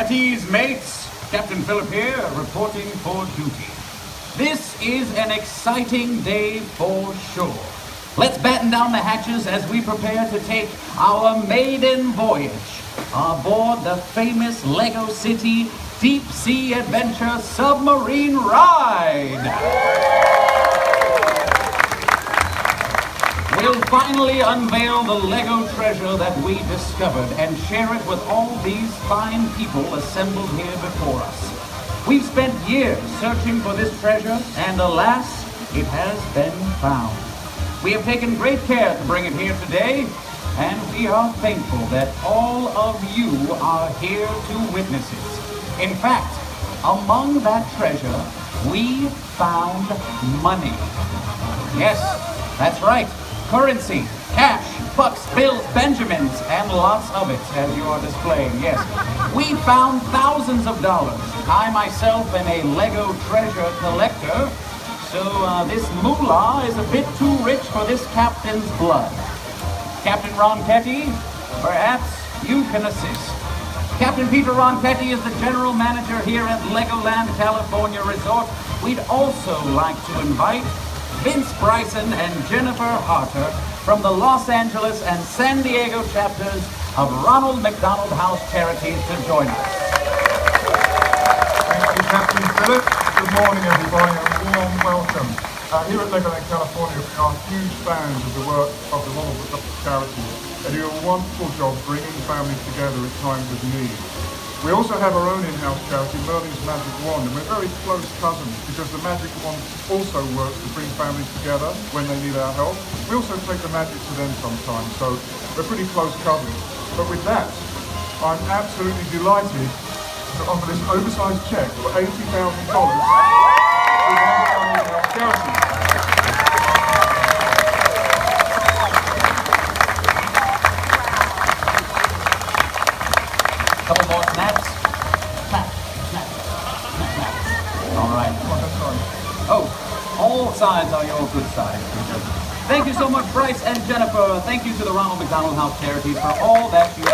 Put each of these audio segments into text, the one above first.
At ease, mates. Captain Phillip here, reporting for duty. This is an exciting day for sure. Let's batten down the hatches as we prepare to take our maiden voyage aboard the famous Lego City Deep Sea Adventure Submarine Ride. We'll finally unveil the Lego treasure that we discovered and share it with all these fine people assembled here before us. We've spent years searching for this treasure, and alas, it has been found. We have taken great care to bring it here today, and we are thankful that all of you are here to witness it. In fact, among that treasure, we found money. Yes, that's right. Currency, cash, bucks, bills, Benjamins, and lots of it, as you are displaying, yes. We found thousands of dollars. I myself am a Lego treasure collector, so this moolah is a bit too rich for this captain's blood. Captain Ronchetti, perhaps you can assist. Captain Peter Ronchetti is the general manager here at Legoland California Resort. We'd also like to invite Vince Bryson and Jennifer Harter from the Los Angeles and San Diego chapters of Ronald McDonald House Charities to join us. Thank you, Captain Phillip. Good morning, everybody, and a warm welcome. Here at Legoland California, we are huge fans of the work of the Ronald McDonald Charities, and do a wonderful job bringing families together at times of need. We also have our own in-house charity, Merlin's Magic Wand, and we're very close cousins because the Magic Wand also works to bring families together when they need our help. We also take the magic to them sometimes, so we're pretty close cousins. But with that, I'm absolutely delighted to offer this oversized check for $80,000 to Merlin's charity. Couple more snaps. Snap, snap, snap, snap. All right. Oh, all sides are your good sides. Thank you so much, Bryce and Jennifer. Thank you to the Ronald McDonald House Charities for all that you do.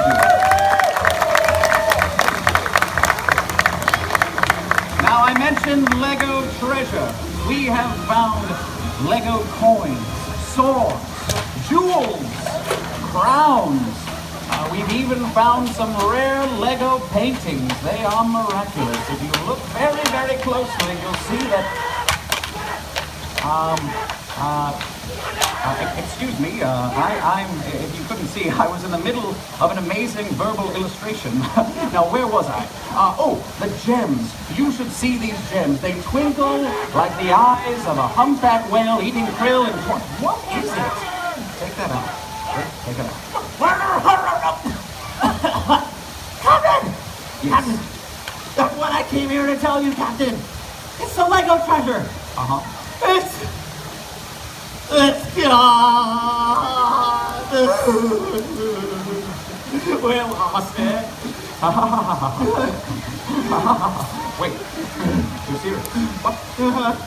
Now, I mentioned Lego treasure. We have found Lego coins, swords, jewels, crowns. We've even found some rare Lego paintings. They are miraculous. If you look very, very closely, you'll see that... excuse me, if you couldn't see, I was in the middle of an amazing verbal illustration. Now, where was I? Oh, the gems. You should see these gems. They twinkle like the eyes of a humpback whale eating krill and corn. What is it? Take that out. Take it out. Captain! Yes. Captain! That's what I came here to tell you, Captain! It's the Lego treasure! It's gone! We lost it! Wait, you're serious?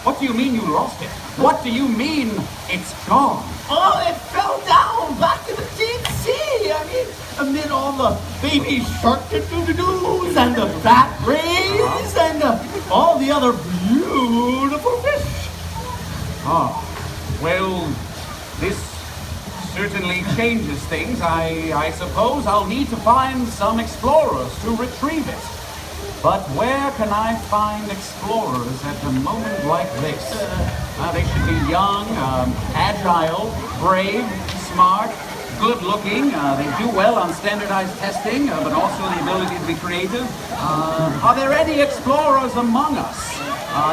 What do you mean you lost it? What do you mean it's gone? Oh, it fell down back in the deep sea! I mean, amid all the baby shark doo-doo-doos and the bat rays and all the other beautiful fish. Ah, well, this certainly changes things. I suppose I'll need to find some explorers to retrieve it. But where can I find explorers at a moment like this? They should be young, agile, brave, smart, good-looking. They do well on standardized testing, but also the ability to be creative. Are there any explorers among us?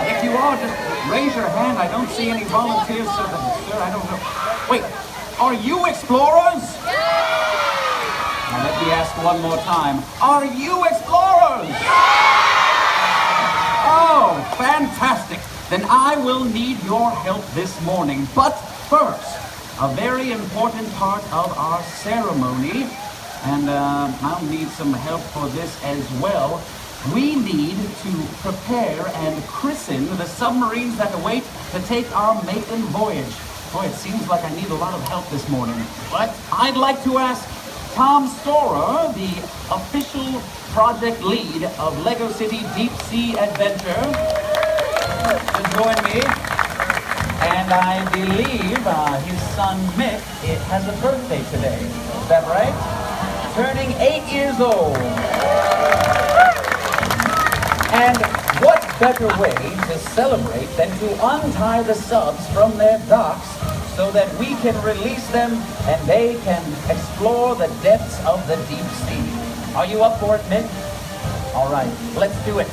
If you are, just raise your hand. I don't see any volunteers, sir. I don't know. Wait, are you explorers? Now let me ask one more time. Are you explorers? Oh, fantastic. Then I will need your help this morning. But first, a very important part of our ceremony, and I'll need some help for this as well. We need to prepare and christen the submarines that await to take our maiden voyage. Boy, it seems like I need a lot of help this morning. But I'd like to ask Tom Storer, the official project lead of Lego City Deep Sea Adventure, to join me. And I believe his son Mick has a birthday today. Is that right? Turning 8 years old. And what better way to celebrate than to untie the subs from their docks so that we can release them and they can explore the depths of the deep sea. Are you up for it, Mick? All right, let's do it.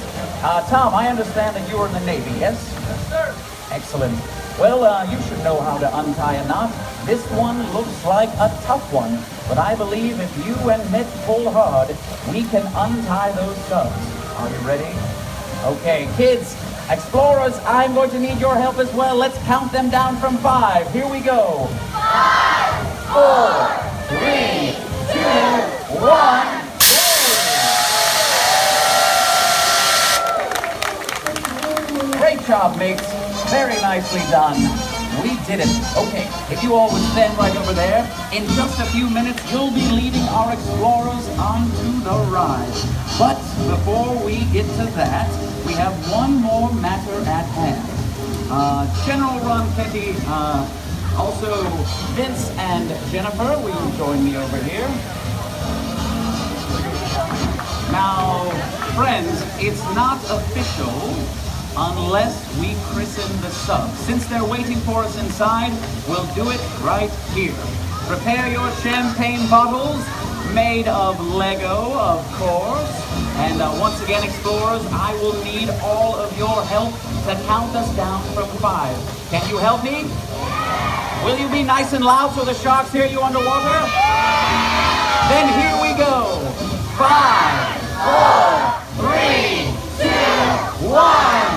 Tom, I understand that you are in the Navy, yes? Yes, sir. Excellent. Well, you should know how to untie a knot. This one looks like a tough one, but I believe if you and Mick pull hard, we can untie those subs. Are you ready? Okay, kids, explorers, I'm going to need your help as well. Let's count them down from 5. Here we go. 5, 4, 3, 2, 1. Great job, mates. Very nicely done. We did it. Okay, if you all would stand right over there, in just a few minutes, you'll be leading our explorers onto the ride. But before we get to that, we have one more matter at hand. General Ron Petty, also Vince and Jennifer, will you join me over here? Now, friends, it's not official unless we christen the subs. Since they're waiting for us inside, we'll do it right here. Prepare your champagne bottles, made of Lego, of course. And once again, explorers, I will need all of your help to count us down from 5. Can you help me? Will you be nice and loud so the sharks hear you underwater? Then here we go. 5, 4, 3, 2, 1.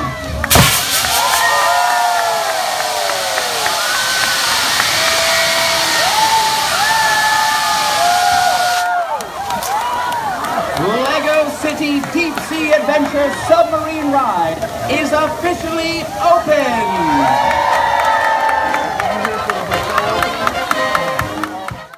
Lego City Deep Sea Adventure Submarine Ride is officially open!